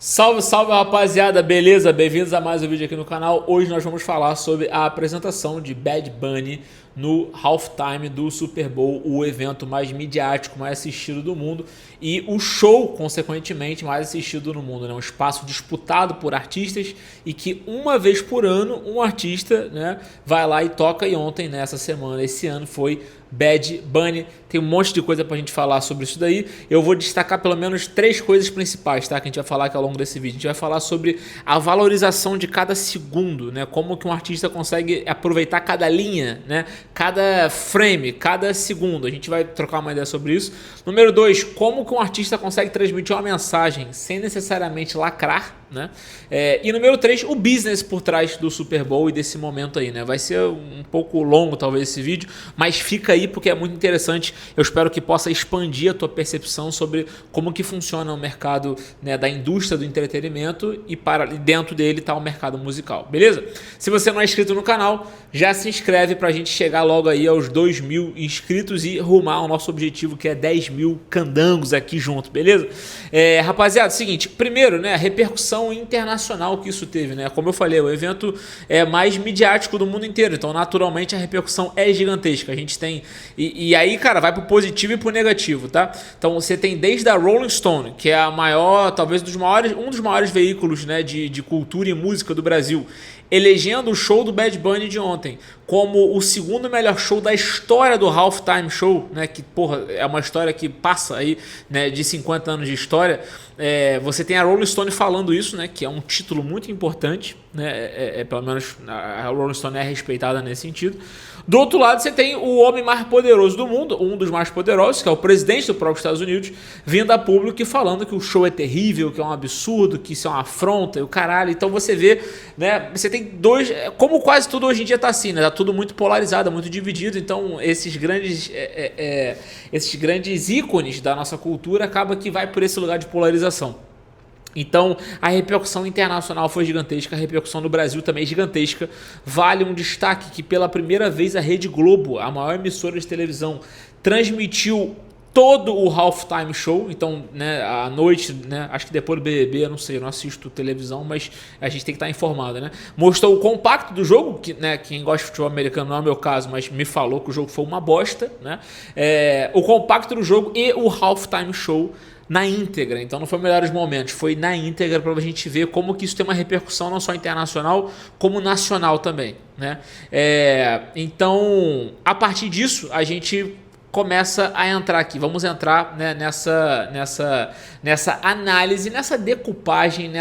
Salve, salve rapaziada, beleza? Bem-vindos a mais um vídeo aqui no canal. Hoje nós vamos falar sobre a apresentação de Bad Bunny no halftime do Super Bowl, o evento mais midiático, mais assistido do mundo, e o show, consequentemente, mais assistido no mundo, né? Um espaço disputado por artistas e que uma vez por ano um artista, né, vai lá e toca. E ontem, nessa semana, esse ano, foi Bad Bunny. Tem um monte de coisa pra gente falar sobre isso daí. Eu vou destacar pelo menos 3 coisas principais, tá? Que a gente vai falar aqui ao longo desse vídeo. A gente vai falar sobre a valorização de cada segundo, né? Como que um artista consegue aproveitar cada linha, né? Cada frame, cada segundo. A gente vai trocar uma ideia sobre isso. Número 2, como que um artista consegue transmitir uma mensagem sem necessariamente lacrar, né? E número 3, o business por trás do Super Bowl e desse momento aí, né? Vai ser um pouco longo talvez esse vídeo, mas fica aí porque é muito interessante. Eu espero que possa expandir a tua percepção sobre como que funciona o mercado, né, da indústria do entretenimento e dentro dele está o mercado musical, beleza? Se você não é inscrito no canal, já se inscreve pra gente chegar logo aí aos 2.000 inscritos e rumar ao nosso objetivo, que é 10.000 candangos aqui junto, beleza? Rapaziada, seguinte, primeiro, né, a repercussão internacional que isso teve, né? Como eu falei, o evento é mais midiático do mundo inteiro, então naturalmente a repercussão é gigantesca. A gente tem e aí, cara, vai pro positivo e pro negativo, tá? Então você tem desde a Rolling Stone, que é a maior, talvez um dos maiores veículos, né, de cultura e música do Brasil, elegendo o show do Bad Bunny de ontem como o segundo melhor show da história do Halftime Show, né? Que, porra, é uma história que passa aí, né, de 50 anos de história. Você tem a Rolling Stone falando isso, né? Que é um título muito importante, né? Pelo menos a Rolling Stone é respeitada nesse sentido. Do outro lado, você tem o homem mais poderoso do mundo, um dos mais poderosos, que é o presidente do próprio Estados Unidos, vindo a público e falando que o show é terrível, que é um absurdo, que isso é uma afronta e o caralho. Então você vê, né? Você tem dois, como quase tudo hoje em dia tá assim, né? Tá tudo muito polarizado, muito dividido. Então esses grandes ícones da nossa cultura acaba que vai por esse lugar de polarização. Então a repercussão internacional foi gigantesca, a repercussão no Brasil também é gigantesca. Vale um destaque que pela primeira vez a Rede Globo, a maior emissora de televisão, transmitiu todo o Halftime Show. Então, né, à noite, né, acho que depois do BBB, eu não sei, eu não assisto televisão, mas a gente tem que estar informado, né? Mostrou o compacto do jogo, que, né, quem gosta de futebol americano não é o meu caso, mas me falou que o jogo foi uma bosta, né? O compacto do jogo e o Halftime Show na íntegra. Então não foi melhores momentos, foi na íntegra, para a gente ver como que isso tem uma repercussão não só internacional, como nacional também, né? Então, a partir disso, a gente começa a entrar aqui. Vamos entrar, né, nessa análise, nessa decupagem,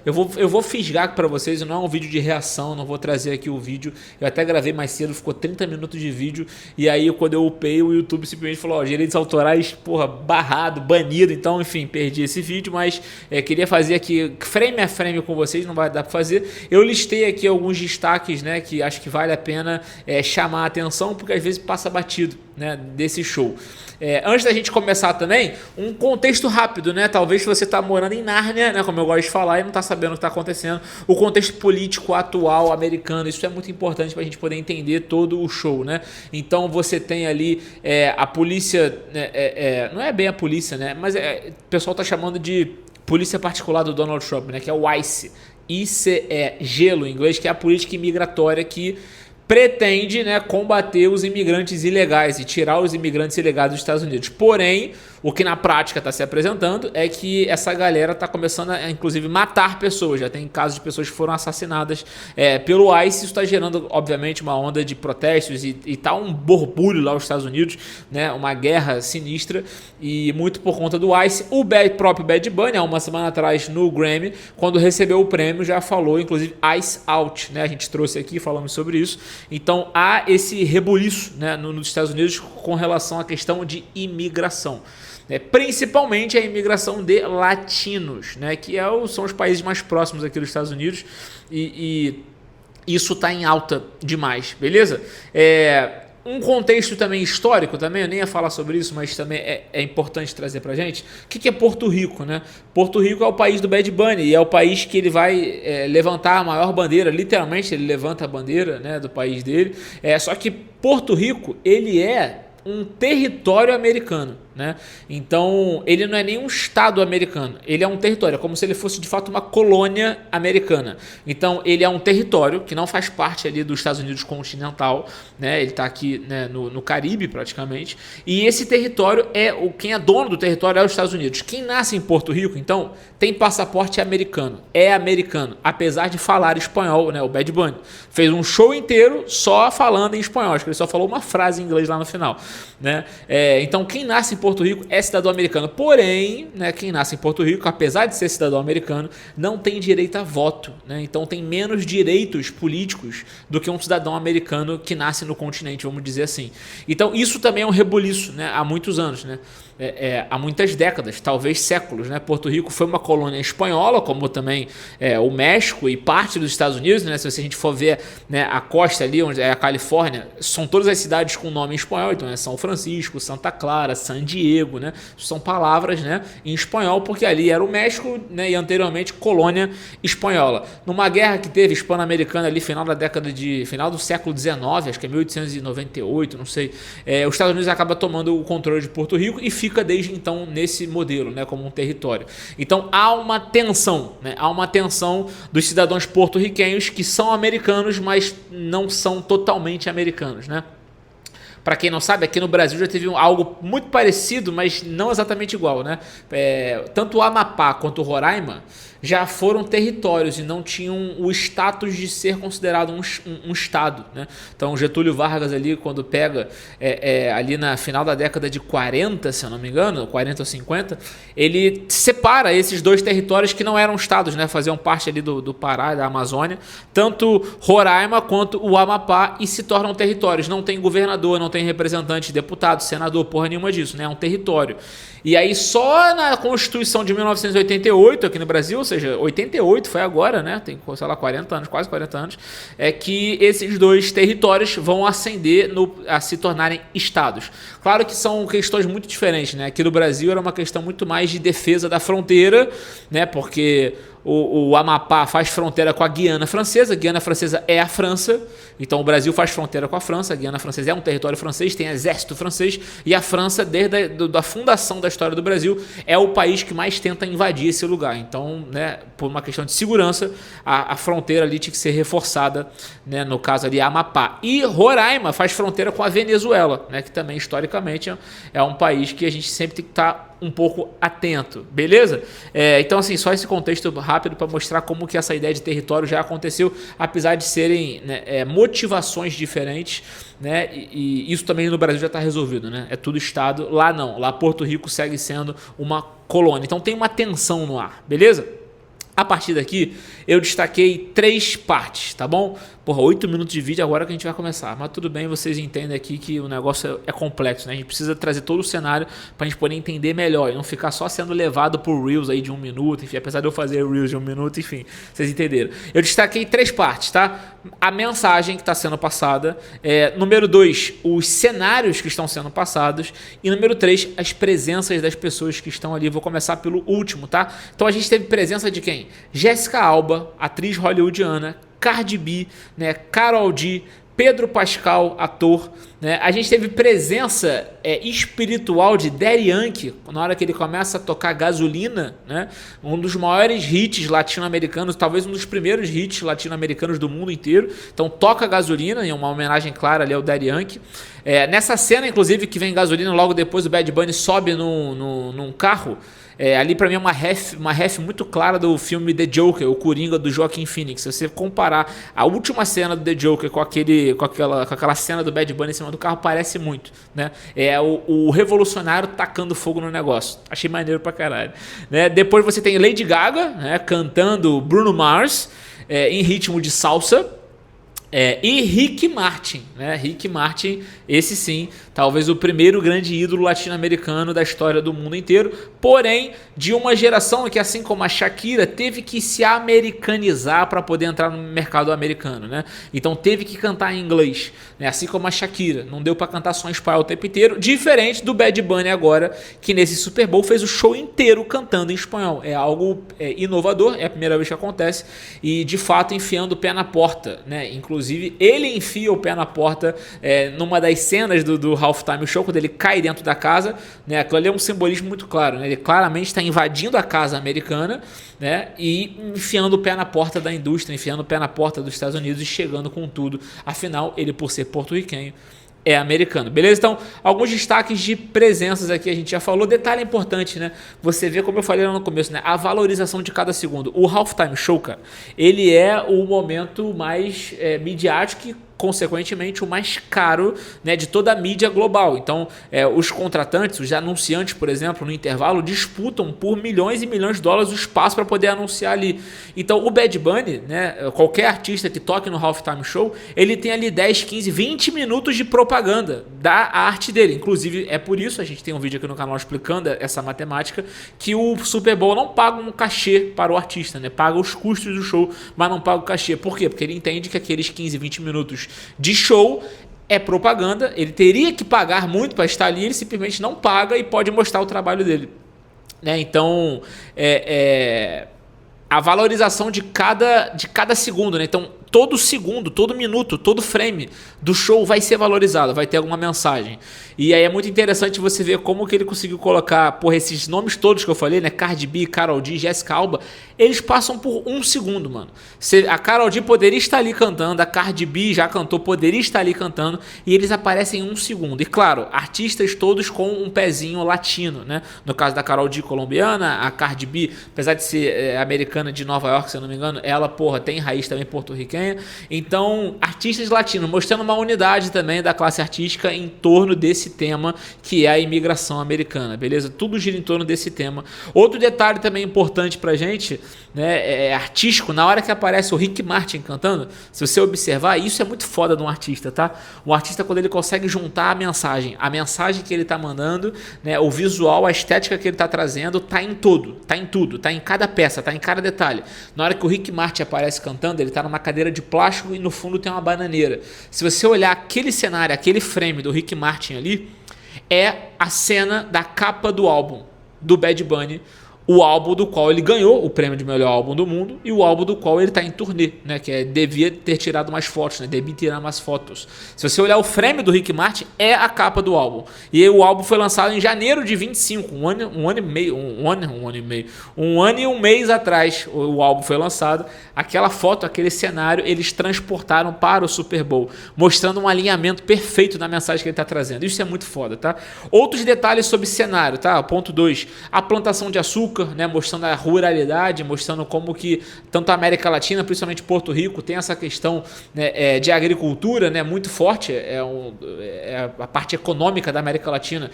eu vou fisgar para vocês. Não é um vídeo de reação, não vou trazer aqui o vídeo. Eu até gravei mais cedo, ficou 30 minutos de vídeo, e aí quando eu upei, o YouTube simplesmente falou, ó, direitos autorais, porra, barrado, banido. Então, enfim, perdi esse vídeo, mas queria fazer aqui frame a frame com vocês, não vai dar para fazer. Eu listei aqui alguns destaques, né, que acho que vale a pena chamar a atenção, porque às vezes passa batido, né, desse show. Antes da gente começar também, um contexto rápido, né? Talvez você está morando em Nárnia, né, como eu gosto de falar, e não está sabendo o que está acontecendo. O contexto político atual americano, isso é muito importante para a gente poder entender todo o show, né? Então você tem ali a polícia, não é bem a polícia, né? Mas o pessoal está chamando de polícia particular do Donald Trump, né? Que é o ICE, gelo em inglês, que é a política imigratória que pretende, né, combater os imigrantes ilegais e tirar os imigrantes ilegais dos Estados Unidos. Porém, o que na prática está se apresentando é que essa galera está começando a, inclusive, matar pessoas. Já tem casos de pessoas que foram assassinadas pelo ICE. Isso está gerando, obviamente, uma onda de protestos e tá um borbulho lá nos Estados Unidos, né, uma guerra sinistra, e muito por conta do ICE. O próprio Bad Bunny, há uma semana atrás, no Grammy, quando recebeu o prêmio, já falou, inclusive, ICE Out, né? A gente trouxe aqui, falamos sobre isso. Então há esse rebuliço, né, nos Estados Unidos com relação à questão de imigração, né, principalmente a imigração de latinos, né, que são os países mais próximos aqui dos Estados Unidos, e isso está em alta demais, beleza? Um contexto também histórico, também, eu nem ia falar sobre isso, mas também é importante trazer pra gente. O que é Porto Rico, né? Porto Rico é o país do Bad Bunny, e é o país que ele vai levantar a maior bandeira, literalmente ele levanta a bandeira, né, do país dele. Só que Porto Rico, ele é um território americano, né? Então, ele não é nem um estado americano, ele é um território, é como se ele fosse de fato uma colônia americana. Então, ele é um território que não faz parte ali dos Estados Unidos continental, né? Ele está aqui, né, no Caribe praticamente, e esse território quem é dono do território é os Estados Unidos. Quem nasce em Porto Rico, então, tem passaporte americano, é americano, apesar de falar espanhol, né? O Bad Bunny fez um show inteiro só falando em espanhol, acho que ele só falou uma frase em inglês lá no final, né? Então, quem nasce em Porto Rico é cidadão americano, porém, né, quem nasce em Porto Rico, apesar de ser cidadão americano, não tem direito a voto, né? Então, tem menos direitos políticos do que um cidadão americano que nasce no continente, vamos dizer assim. Então, isso também é um rebuliço, né, há muitos anos, né? Há muitas décadas, talvez séculos, né? Porto Rico foi uma colônia espanhola, como também o México e parte dos Estados Unidos, né? Se a gente for ver, né, a costa ali, onde é a Califórnia, são todas as cidades com nome em espanhol, então é São Francisco, Santa Clara, San Diego, né? São palavras, né, em espanhol, porque ali era o México, né, e anteriormente colônia espanhola. Numa guerra que teve hispano-americana ali, final do século XIX, acho que é 1898, não sei, os Estados Unidos acaba tomando o controle de Porto Rico e fica desde então nesse modelo, né, como um território. Então há uma tensão, né, dos cidadãos porto-riquenhos que são americanos, mas não são totalmente americanos, né? Para quem não sabe, aqui no Brasil já teve algo muito parecido, mas não exatamente igual, né? Tanto o Amapá quanto o Roraima já foram territórios e não tinham o status de ser considerado um estado, né? Então Getúlio Vargas ali, quando pega ali na final da década de 40, se eu não me engano, 40 ou 50, ele separa esses dois territórios que não eram estados, né? Faziam parte ali do Pará, da Amazônia, tanto Roraima quanto o Amapá, e se tornam territórios. Não tem governador, não tem representante, deputado, senador, porra nenhuma disso, né? É um território. E aí só na Constituição de 1988 aqui no Brasil, ou seja, 88 foi agora, né? Tem, sei lá, 40 anos, quase 40 anos, que esses dois territórios vão ascender a se tornarem estados. Claro que são questões muito diferentes, né? Aqui no Brasil era uma questão muito mais de defesa da fronteira, né? Porque o Amapá faz fronteira com a Guiana Francesa é a França, então o Brasil faz fronteira com a França, a Guiana Francesa é um território francês, tem exército francês, e a França, desde a fundação da história do Brasil, é o país que mais tenta invadir esse lugar. Então, né, por uma questão de segurança, a fronteira ali tinha que ser reforçada, né, no caso ali Amapá. E Roraima faz fronteira com a Venezuela, né, que também historicamente é um país que a gente sempre tem que estar um pouco atento, beleza? Então, assim, só esse contexto rápido para mostrar como que essa ideia de território já aconteceu, apesar de serem, né, motivações diferentes, né? E isso também no Brasil já está resolvido, né? É tudo estado, lá não, lá Porto Rico segue sendo uma colônia, então tem uma tensão no ar, beleza? A partir daqui, eu destaquei 3 partes, tá bom? Porra, 8 minutos de vídeo agora que a gente vai começar. Mas tudo bem, vocês entendem aqui que o negócio é complexo, né? A gente precisa trazer todo o cenário pra gente poder entender melhor e não ficar só sendo levado por Reels aí de 1 minuto, enfim, apesar de eu fazer Reels de 1 minuto, enfim, vocês entenderam. Eu destaquei 3 partes, tá? A mensagem que está sendo passada, número 2, os cenários que estão sendo passados, e número 3, as presenças das pessoas que estão ali. Vou começar pelo último, tá? Então a gente teve presença de quem? Jéssica Alba, atriz hollywoodiana, Cardi B, né, Karol G, Pedro Pascal, ator, né? A gente teve presença espiritual de Daddy Yankee, na hora que ele começa a tocar Gasolina, né? Um dos maiores hits latino-americanos, talvez um dos primeiros hits latino-americanos do mundo inteiro. Então toca Gasolina, em uma homenagem clara ali ao Daddy Yankee. Nessa cena, inclusive, que vem Gasolina, logo depois o Bad Bunny sobe num carro. Ali pra mim é uma ref muito clara do filme The Joker, o Coringa do Joaquin Phoenix. Se você comparar a última cena do The Joker com aquela cena do Bad Bunny em cima do carro, parece muito, né? O revolucionário tacando fogo no negócio. Achei maneiro pra caralho, né? Depois você tem Lady Gaga, né, cantando Bruno Mars em ritmo de salsa. E Rick Martin, né? Rick Martin, esse sim, talvez o primeiro grande ídolo latino-americano da história do mundo inteiro. porém de uma geração que, assim como a Shakira, teve que se americanizar para poder entrar no mercado americano, né? Então teve que cantar em inglês, né? Assim como a Shakira, não deu para cantar só em espanhol o tempo inteiro, diferente do Bad Bunny agora, que nesse Super Bowl fez o show inteiro cantando em espanhol. É algo inovador, é a primeira vez que acontece e de fato enfiando o pé na porta, né? Inclusive ele enfia o pé na porta numa das cenas do Halftime Show, quando ele cai dentro da casa, né? Aquilo ali é um simbolismo muito claro, né? Ele claramente está invadindo a casa americana, né? E enfiando o pé na porta da indústria, enfiando o pé na porta dos Estados Unidos e chegando com tudo. Afinal, ele, por ser porto-riquenho, é americano, beleza? Então, alguns destaques de presenças aqui a gente já falou. Detalhe importante, né? Você vê, como eu falei lá no começo, né? A valorização de cada segundo. O Halftime Show, cara, ele é o momento mais midiático e, consequentemente, o mais caro, né, de toda a mídia global. Então, os contratantes, os anunciantes, por exemplo, no intervalo, disputam por milhões e milhões de dólares o espaço para poder anunciar ali. Então, o Bad Bunny, né, qualquer artista que toque no Halftime Show, ele tem ali 10, 15, 20 minutos de propaganda da arte dele. Inclusive, é por isso, a gente tem um vídeo aqui no canal explicando essa matemática, que o Super Bowl não paga um cachê para o artista, né? Paga os custos do show, mas não paga o cachê. Por quê? Porque ele entende que aqueles 15, 20 minutos de show é propaganda, ele teria que pagar muito para estar ali, ele simplesmente não paga e pode mostrar o trabalho dele, né? Então, a valorização de cada segundo, né? Então, todo segundo, todo minuto, todo frame do show vai ser valorizado, vai ter alguma mensagem. E aí é muito interessante você ver como que ele conseguiu colocar, esses nomes todos que eu falei, né? Cardi B, Karol G, Jessica Alba, eles passam por um segundo, mano. A Karol G poderia estar ali cantando, a Cardi B já cantou, poderia estar ali cantando, e eles aparecem em um segundo. E claro, artistas todos com um pezinho latino, né? No caso da Karol G, colombiana, a Cardi B, apesar de ser americana de Nova York, se eu não me engano, ela, tem raiz também porto-riquenha. Então, artistas latinos, mostrando uma unidade também da classe artística em torno desse tema, que é a imigração americana, beleza? Tudo gira em torno desse tema. Outro detalhe também importante pra gente, né, artístico, na hora que aparece o Rick Martin cantando, se você observar, isso é muito foda de um artista, tá? Um artista, quando ele consegue juntar a mensagem que ele tá mandando, né, o visual, a estética que ele tá trazendo, tá em tudo, tá em cada peça, tá em cada detalhe. Na hora que o Rick Martin aparece cantando, ele tá numa cadeira de plástico e no fundo tem uma bananeira. Se você olhar aquele cenário, aquele frame do Rick Martin ali, é a cena da capa do álbum do Bad Bunny, o álbum do qual ele ganhou o prêmio de melhor álbum do mundo e o álbum do qual ele está em turnê, né? Que devia ter tirado mais fotos, né? Devia tirar mais fotos. Se você olhar o frame do Rick Martin, é a capa do álbum. E o álbum foi lançado em janeiro de 25, um ano e um mês atrás o álbum foi lançado. Aquela foto, aquele cenário, eles transportaram para o Super Bowl, mostrando um alinhamento perfeito na mensagem que ele está trazendo. Isso é muito foda, tá? Outros detalhes sobre cenário, tá? Ponto 2, a plantação de açúcar, né, mostrando a ruralidade, mostrando como que tanto a América Latina, principalmente Porto Rico, tem essa questão, né, de agricultura, né, muito forte, a parte econômica da América Latina,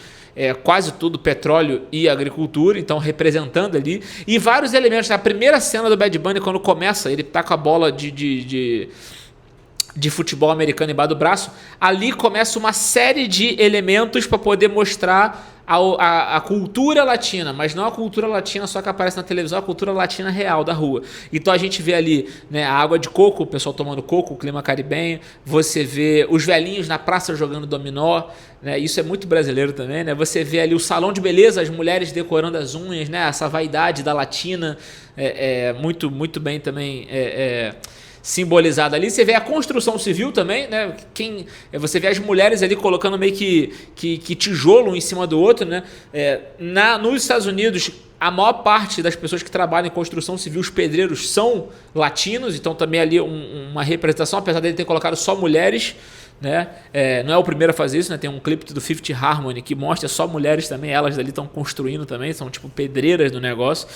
quase tudo petróleo e agricultura, então representando ali, e vários elementos. A primeira cena do Bad Bunny, quando começa, ele tá com a bola de futebol americano embaixo do braço, ali começa uma série de elementos para poder mostrar a cultura latina, mas não a cultura latina só que aparece na televisão, a cultura latina real da rua. Então a gente vê ali, né, a água de coco, o pessoal tomando coco, o clima caribenho, você vê os velhinhos na praça jogando dominó, né, isso é muito brasileiro também, né, você vê ali o salão de beleza, as mulheres decorando as unhas, né, essa vaidade da latina, muito, muito bem também simbolizada ali. Você vê a construção civil também, né? Você vê as mulheres ali colocando meio que tijolo em cima do outro, né? Nos Estados Unidos, a maior parte das pessoas que trabalham em construção civil, os pedreiros, são latinos, então também ali uma representação, apesar dele ter colocado só mulheres, né? Não é o primeiro a fazer isso, né? Tem um clipe do Fifth Harmony que mostra só mulheres também, elas ali estão construindo também, são tipo pedreiras do negócio.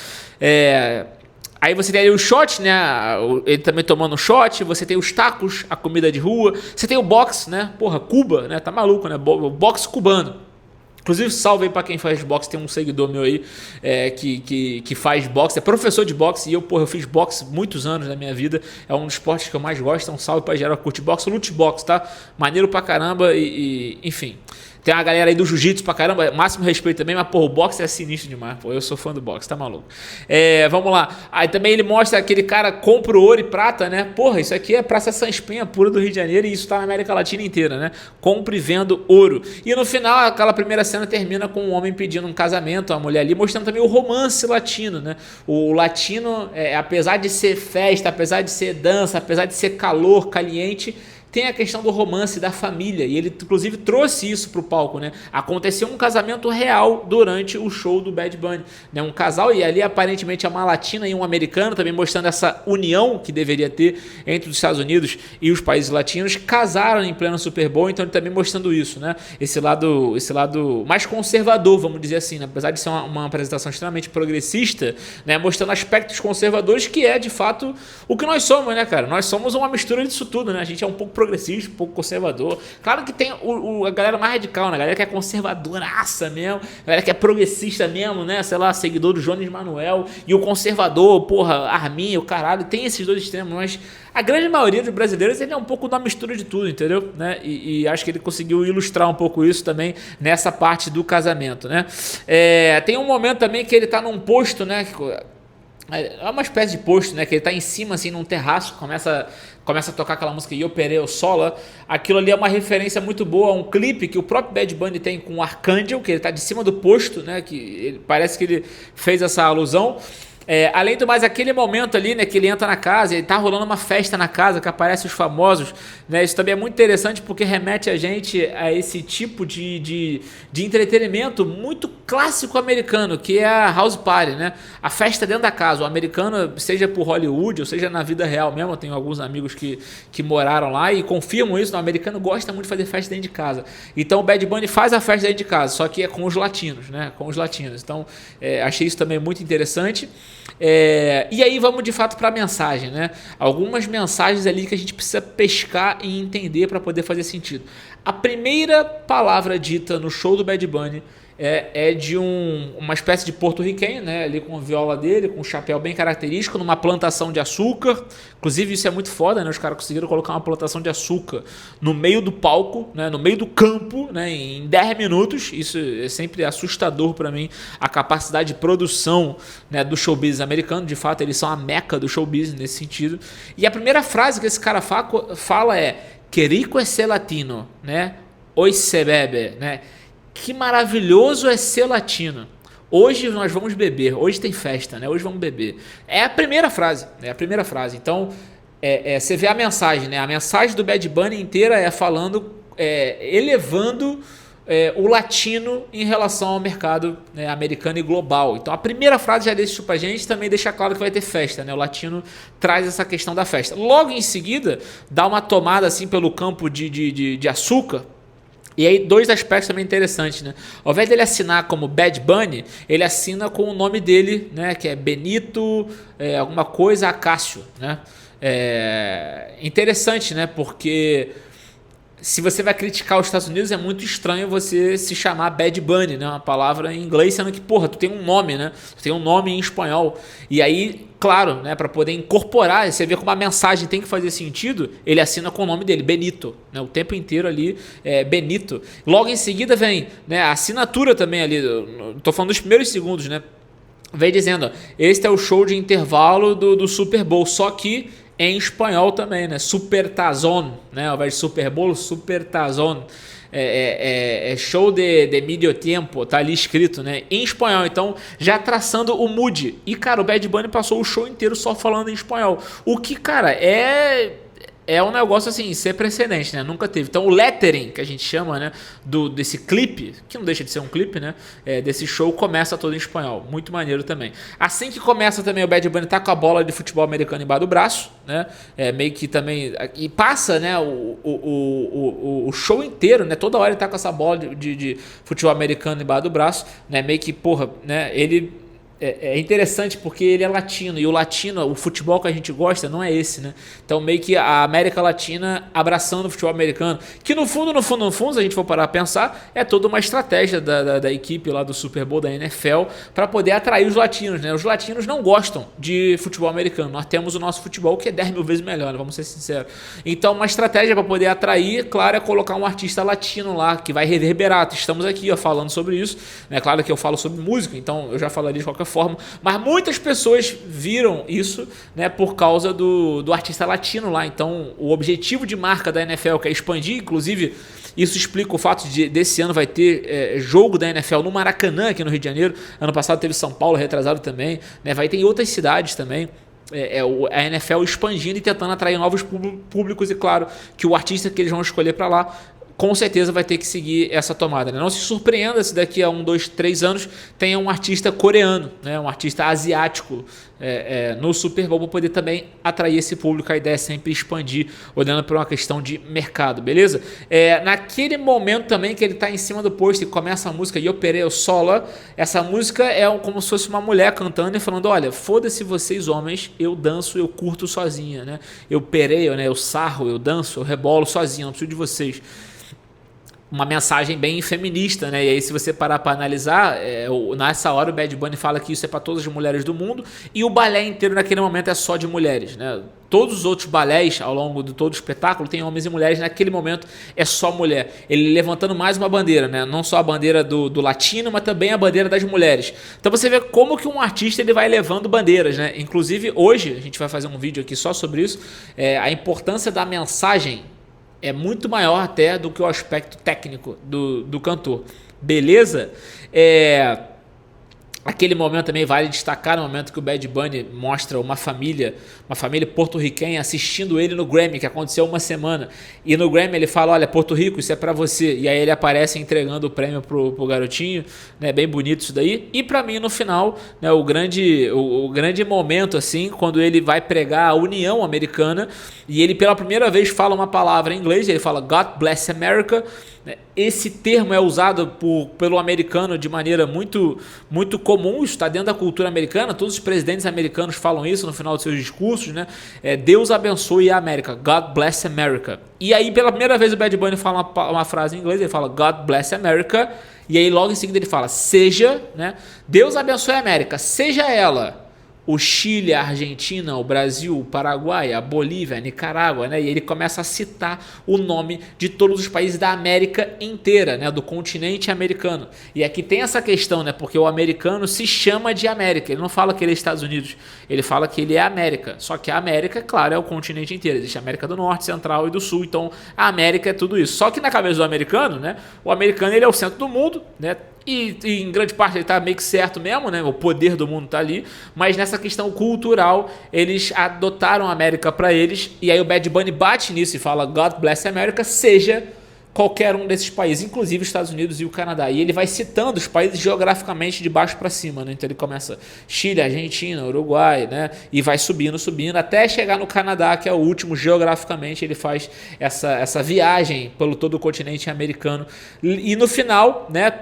Aí você tem ali o shot, né? Ele também tomando shot. Você tem os tacos, a comida de rua. Você tem o boxe, né? Porra, Cuba, né? Tá maluco, né? O boxe cubano. Inclusive, salve aí pra quem faz boxe. Tem um seguidor meu aí que faz boxe. É professor de boxe. E eu fiz boxe muitos anos na minha vida. É um dos esportes que eu mais gosto. Então, salve pra geral curte boxe. Lute boxe, tá? Maneiro pra caramba. Enfim. Tem uma galera aí do jiu-jitsu pra caramba, máximo respeito também, mas porra, o boxe é sinistro demais, pô, eu sou fã do boxe, tá maluco. Vamos lá. Aí também ele mostra aquele cara compra o ouro e prata, né? Porra, isso aqui é Praça Sans Penha pura do Rio de Janeiro e isso tá na América Latina inteira, né? Compre e vendo ouro. E no final, aquela primeira cena termina com um homem pedindo um casamento, a mulher ali, mostrando também o romance latino, né? O latino, apesar de ser festa, apesar de ser dança, apesar de ser calor, caliente, tem a questão do romance da família, e ele inclusive trouxe isso pro palco, né? Aconteceu um casamento real durante o show do Bad Bunny, né? Um casal, e ali aparentemente é uma latina e um americano, também mostrando essa união que deveria ter entre os Estados Unidos e os países latinos, casaram em pleno Super Bowl, então ele também mostrando isso, né? Esse lado mais conservador, vamos dizer assim, né? Apesar de ser uma apresentação extremamente progressista, né? Mostrando aspectos conservadores, que é de fato o que nós somos, né, cara? Nós somos uma mistura disso tudo, né? A gente é um pouco progressista, um pouco conservador. Claro que tem a galera mais radical, né? A galera que é conservadoraça mesmo, a galera que é progressista mesmo, né? Sei lá, seguidor do Jones Manuel, e o conservador, porra, Armin, o caralho. Tem esses dois extremos, mas a grande maioria dos brasileiros, ele é um pouco da mistura de tudo, entendeu? Né? E acho que ele conseguiu ilustrar um pouco isso também nessa parte do casamento, né? Tem um momento também que ele tá num posto, né? É uma espécie de posto, né? Que ele tá em cima, assim, num terraço, começa a tocar aquela música Yo Pereo Sola. Aquilo ali é uma referência muito boa a um clipe que o próprio Bad Bunny tem com o Arcangel, que ele tá de cima do posto, né? Que parece que ele fez essa alusão. Além do mais, aquele momento ali, né, que ele entra na casa, ele tá rolando uma festa na casa, que aparecem os famosos, né? Isso também é muito interessante porque remete a gente a esse tipo de entretenimento muito clássico americano, que é a house party, né? A festa dentro da casa. O americano, seja por Hollywood ou seja na vida real mesmo, eu tenho alguns amigos que moraram lá e confirmam isso, o americano gosta muito de fazer festa dentro de casa. Então o Bad Bunny faz a festa dentro de casa, só que é com os latinos, né? Com os latinos. Então, achei isso também muito interessante. E aí vamos de fato para a mensagem, né? Algumas mensagens ali que a gente precisa pescar e entender para poder fazer sentido. A primeira palavra dita no show do Bad Bunny é de uma espécie de porto-riquenho, né? Ali com a viola dele, com um chapéu bem característico, numa plantação de açúcar. Inclusive isso é muito foda, né? Os caras conseguiram colocar uma plantação de açúcar no meio do palco, né? No meio do campo, né? Em 10 minutos. Isso é sempre assustador para mim, a capacidade de produção, né, do show business americano. De fato, eles são a meca do show business nesse sentido. E a primeira frase que esse cara fala é: "Que rico é ser latino", né? "Hoy se bebe", né? Que maravilhoso é ser latino. Hoje nós vamos beber. Hoje tem festa, né? Hoje vamos beber. É a primeira frase. É a primeira frase. Então, você vê a mensagem, né? A mensagem do Bad Bunny inteira é falando, elevando o latino em relação ao mercado, né, americano e global. Então, a primeira frase já deixa isso pra gente, também deixa claro que vai ter festa, né? O latino traz essa questão da festa. Logo em seguida, dá uma tomada assim pelo campo de açúcar. E aí, dois aspectos também interessantes, né? Ao invés dele assinar como Bad Bunny, ele assina com o nome dele, né? Que é Benito, alguma coisa, Acácio, né? Interessante, né? Porque se você vai criticar os Estados Unidos, é muito estranho você se chamar Bad Bunny, né? Uma palavra em inglês, sendo que, porra, tu tem um nome, né? Tu tem um nome em espanhol. E aí, claro, né, para poder incorporar, você vê como a mensagem tem que fazer sentido, ele assina com o nome dele, Benito, né? O tempo inteiro ali é Benito. Logo em seguida vem, né, a assinatura também ali, tô falando dos primeiros segundos, né? Vem dizendo, ó, este é o show de intervalo do Super Bowl, só que em espanhol também, né? Supertazón, né? Ao invés de Super Bowl, Supertazón. Show de medio tempo, tá ali escrito, né? Em espanhol, então já traçando o mood. E, cara, o Bad Bunny passou o show inteiro só falando em espanhol. O que, cara, é um negócio assim, sem precedente, né? Nunca teve. Então o lettering, que a gente chama, né, desse clipe, que não deixa de ser um clipe, né? Desse show, começa todo em espanhol. Muito maneiro também. Assim que começa também, o Bad Bunny tá com a bola de futebol americano embaixo do braço, né? Meio que também... E passa, né, o show inteiro, né? Toda hora ele tá com essa bola de futebol americano embaixo do braço, né? Meio que, porra, né? Ele é interessante porque ele é latino, e o latino, o futebol que a gente gosta não é esse, né? Então meio que a América Latina abraçando o futebol americano, que no fundo, se a gente for parar a pensar, é toda uma estratégia da equipe lá do Super Bowl da NFL para poder atrair os latinos, né? Os latinos não gostam de futebol americano, nós temos o nosso futebol que é 10 mil vezes melhor, né? Vamos ser sinceros. Então uma estratégia para poder atrair, claro, é colocar um artista latino lá, que vai reverberar. Estamos aqui falando sobre isso, né? Claro que eu falo sobre música, então eu já falaria de qualquer forma, mas muitas pessoas viram isso, né, por causa do artista latino lá. Então o objetivo de marca da NFL, que é expandir, inclusive isso explica o fato desse ano vai ter jogo da NFL no Maracanã, aqui no Rio de Janeiro. Ano passado teve São Paulo, retrasado também, né? Vai ter em outras cidades também. A NFL expandindo e tentando atrair novos públicos, e claro que o artista que eles vão escolher para lá com certeza vai ter que seguir essa tomada, né? Não se surpreenda se daqui a 1, 2, 3 anos tenha um artista coreano, né? Um artista asiático no Super Bowl, para poder também atrair esse público. A ideia é sempre expandir, olhando para uma questão de mercado, beleza? Naquele momento também que ele está em cima do posto e começa a música Yo Pereo Sola, essa música é como se fosse uma mulher cantando e falando: olha, foda-se vocês homens, eu danço, eu curto sozinha, né? Eu pereo, né? Eu sarro, eu danço, eu rebolo sozinha, não preciso de vocês. Uma mensagem bem feminista, né? E aí, se você parar para analisar, nessa hora o Bad Bunny fala que isso é para todas as mulheres do mundo, e o balé inteiro naquele momento é só de mulheres, né? Todos os outros balés ao longo de todo o espetáculo tem homens e mulheres, naquele momento é só mulher. Ele levantando mais uma bandeira, né? Não só a bandeira do latino, mas também a bandeira das mulheres. Então você vê como que um artista ele vai levando bandeiras, né? Inclusive hoje a gente vai fazer um vídeo aqui só sobre isso, a importância da mensagem é muito maior até do que o aspecto técnico do cantor. Beleza? Aquele momento também vale destacar, o momento que o Bad Bunny mostra uma família porto-riquenha assistindo ele no Grammy, que aconteceu uma semana. E no Grammy ele fala: olha, Porto Rico, isso é pra você. E aí ele aparece entregando o prêmio pro garotinho, né? Bem bonito isso daí. E pra mim, no final, né, o grande momento, assim, quando ele vai pregar a União Americana, e ele pela primeira vez fala uma palavra em inglês, ele fala God Bless America. Esse termo é usado pelo americano de maneira muito, muito comum, isso está dentro da cultura americana. Todos os presidentes americanos falam isso no final de seus discursos, né? Deus abençoe a América, God bless America. E aí pela primeira vez o Bad Bunny fala uma frase em inglês, ele fala God bless America, e aí logo em seguida ele fala: seja, né? Deus abençoe a América, seja ela o Chile, a Argentina, o Brasil, o Paraguai, a Bolívia, a Nicarágua, né? E ele começa a citar o nome de todos os países da América inteira, né? Do continente americano. E aqui tem essa questão, né? Porque o americano se chama de América. Ele não fala que ele é Estados Unidos, ele fala que ele é América. Só que a América, claro, é o continente inteiro. Existe a América do Norte, Central e do Sul. Então a América é tudo isso. Só que na cabeça do americano, né? O americano ele é o centro do mundo, né? E em grande parte ele está meio que certo mesmo, né? O poder do mundo está ali, mas nessa questão cultural eles adotaram a América para eles, e aí o Bad Bunny bate nisso e fala God bless America, seja qualquer um desses países, inclusive os Estados Unidos e o Canadá. E ele vai citando os países geograficamente de baixo para cima, né? Então ele começa Chile, Argentina, Uruguai, né? E vai subindo, até chegar no Canadá, que é o último geograficamente. Ele faz essa viagem pelo todo o continente americano, e no final, né?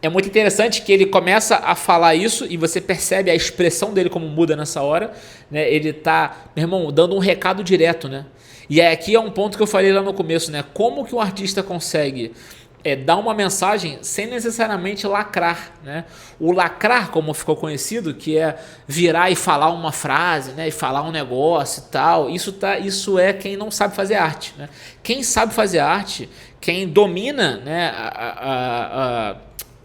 É muito interessante que ele começa a falar isso e você percebe a expressão dele como muda nessa hora, né? Ele tá, meu irmão, dando um recado direto, né? E aqui é um ponto que eu falei lá no começo, né? Como que um artista consegue dar uma mensagem sem necessariamente lacrar, né? O lacrar, como ficou conhecido, que é virar e falar uma frase, né? E falar um negócio e tal, isso é quem não sabe fazer arte, né? Quem sabe fazer arte, quem domina, né,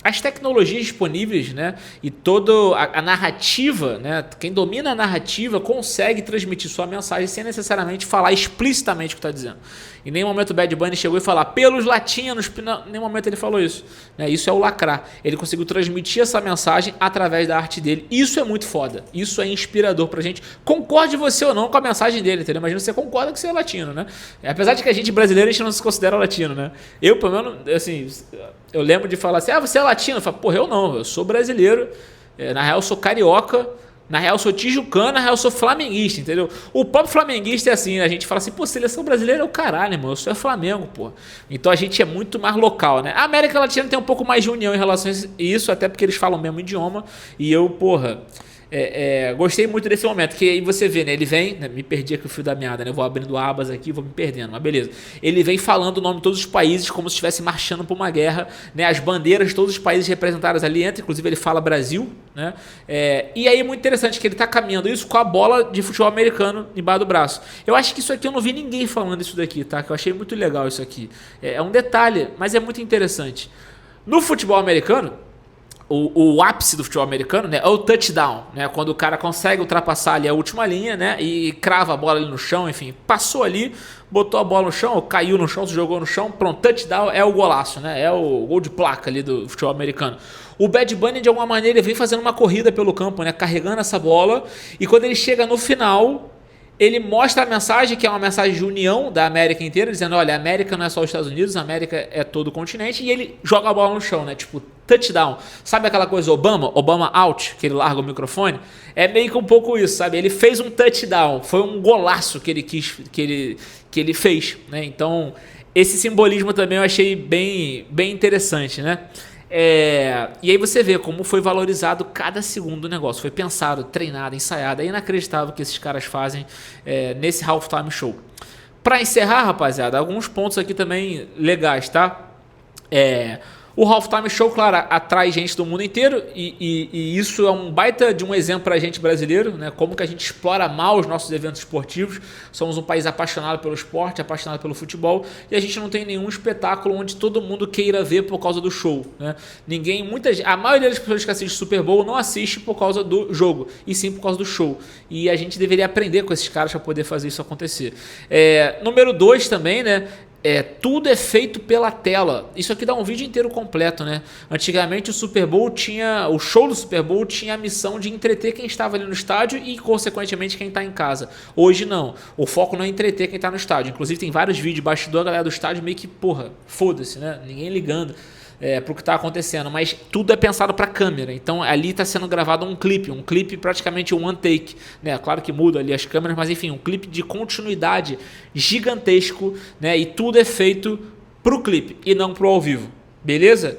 as tecnologias disponíveis, né, e toda a narrativa, né, quem domina a narrativa consegue transmitir sua mensagem sem necessariamente falar explicitamente o que está dizendo. Em nenhum momento o Bad Bunny chegou e falou pelos latinos, em nenhum momento ele falou isso, né? Isso é o lacrar. Ele conseguiu transmitir essa mensagem através da arte dele. Isso é muito foda, isso é inspirador pra gente. Concorde você ou não com a mensagem dele, entendeu? Imagina você concorda que você é latino, né? Apesar de que a gente brasileiro, a gente não se considera latino, né? Eu, pelo menos, assim, eu lembro de falar assim, você é latino? Eu falo, porra, eu não, eu sou brasileiro, na real eu sou carioca, Na real, eu sou tijucano, na real, eu sou flamenguista, entendeu? O próprio flamenguista é assim, né? A gente fala assim, pô, seleção brasileira é o caralho, irmão. Eu sou Flamengo, pô. Então a gente é muito mais local, né? A América Latina tem um pouco mais de união em relação a isso, até porque eles falam o mesmo idioma. E eu, porra, gostei muito desse momento, que aí você vê, né? Ele vem, né, me perdi aqui o fio da meada, né? Eu vou abrindo abas aqui, vou me perdendo, mas beleza. Ele vem falando o nome de todos os países como se estivesse marchando por uma guerra, né? As bandeiras de todos os países representados ali entram, inclusive ele fala Brasil, né? E aí é muito interessante que ele tá caminhando isso com a bola de futebol americano embaixo do braço. Eu acho que isso aqui eu não vi ninguém falando isso daqui, tá? Que eu achei muito legal isso aqui. É um detalhe, mas é muito interessante. No futebol americano, o ápice do futebol americano, né, é o touchdown, né, quando o cara consegue ultrapassar ali a última linha, né, e crava a bola ali no chão, enfim, passou ali, botou a bola no chão, ou caiu no chão, se jogou no chão, pronto, touchdown é o golaço, né, é o gol de placa ali do futebol americano. O Bad Bunny, de alguma maneira, ele vem fazendo uma corrida pelo campo, né, carregando essa bola, e quando ele chega no final, ele mostra a mensagem, que é uma mensagem de união da América inteira, dizendo, olha, a América não é só os Estados Unidos, a América é todo o continente, e ele joga a bola no chão, né, tipo, touchdown. Sabe aquela coisa Obama out, que ele larga o microfone? É meio que um pouco isso, sabe? Ele fez um touchdown, foi um golaço que ele fez, né? Então, esse simbolismo também eu achei bem interessante, né? E aí você vê como foi valorizado cada segundo do negócio. Foi pensado, treinado, ensaiado. É inacreditável o que esses caras fazem nesse halftime show. Pra encerrar, rapaziada, alguns pontos aqui também legais, tá? O halftime show, claro, atrai gente do mundo inteiro e isso é um baita de um exemplo pra gente brasileiro, né? Como que a gente explora mal os nossos eventos esportivos. Somos um país apaixonado pelo esporte, apaixonado pelo futebol e a gente não tem nenhum espetáculo onde todo mundo queira ver por causa do show, né? A maioria das pessoas que assistem Super Bowl não assiste por causa do jogo, e sim por causa do show. E a gente deveria aprender com esses caras para poder fazer isso acontecer. Número 2 também, né? Tudo é feito pela tela. Isso aqui dá um vídeo inteiro completo, né? Antigamente o show do Super Bowl tinha a missão de entreter quem estava ali no estádio e, consequentemente, quem está em casa. Hoje não. O foco não é entreter quem está no estádio. Inclusive tem vários vídeos, bastidor, a galera do estádio meio que, porra, foda-se, né? Ninguém ligando pro que está acontecendo, mas tudo é pensado para câmera. Então ali está sendo gravado um clipe praticamente one take, né? Claro que muda ali as câmeras, mas enfim, um clipe de continuidade gigantesco, né? E tudo é feito pro clipe e não pro ao vivo, beleza?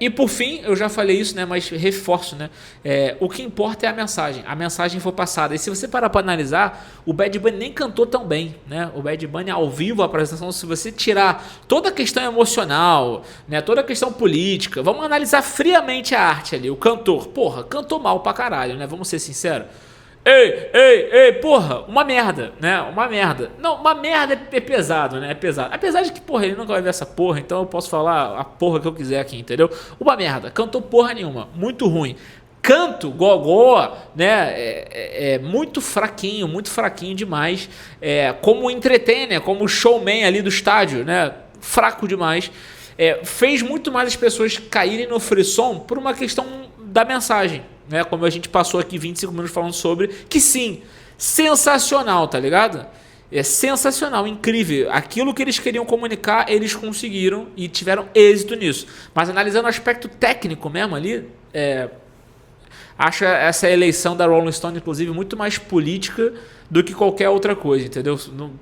E por fim, eu já falei isso, né, mas reforço, né, o que importa é a mensagem foi passada. E se você parar para analisar, o Bad Bunny nem cantou tão bem, né? O Bad Bunny ao vivo, a apresentação, se você tirar toda a questão emocional, né, toda a questão política, vamos analisar friamente a arte ali. O cantor, porra, cantou mal pra caralho, né? Vamos ser sinceros. Ei, porra, uma merda, né? Uma merda. Não, uma merda é pesado, né? É pesado. Apesar de que, porra, ele nunca vai ver essa porra, então eu posso falar a porra que eu quiser aqui, entendeu? Uma merda. Cantou porra nenhuma. Muito ruim. Canto, gogó, né? Muito fraquinho demais. Como entertainer, como showman ali do estádio, né? Fraco demais. Fez muito mais as pessoas caírem no frisson por uma questão da mensagem, né? Como a gente passou aqui 25 minutos falando sobre, que sim, sensacional, tá ligado? É sensacional, incrível. Aquilo que eles queriam comunicar, eles conseguiram e tiveram êxito nisso. Mas analisando o aspecto técnico mesmo ali, acho essa eleição da Rolling Stone, inclusive, muito mais política do que qualquer outra coisa, entendeu?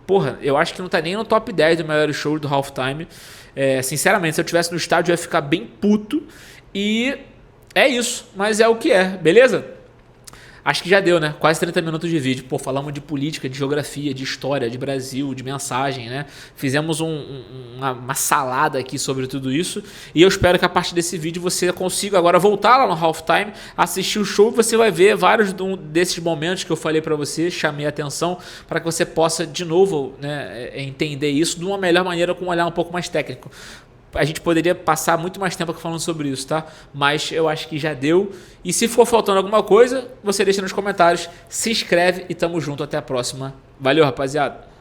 Porra, eu acho que não tá nem no top 10 do maior show do halftime. Sinceramente, se eu tivesse no estádio, eu ia ficar bem puto. E é isso, mas é o que é, beleza? Acho que já deu, né? Quase 30 minutos de vídeo. Pô, falamos de política, de geografia, de história, de Brasil, de mensagem, né? Fizemos uma salada aqui sobre tudo isso. E eu espero que a partir desse vídeo você consiga agora voltar lá no halftime, assistir o show e você vai ver vários desses momentos que eu falei pra você, chamei a atenção, para que você possa de novo, né, entender isso de uma melhor maneira, com um olhar um pouco mais técnico. A gente poderia passar muito mais tempo aqui falando sobre isso, tá? Mas eu acho que já deu. E se for faltando alguma coisa, você deixa nos comentários, se inscreve e tamo junto. Até a próxima. Valeu, rapaziada.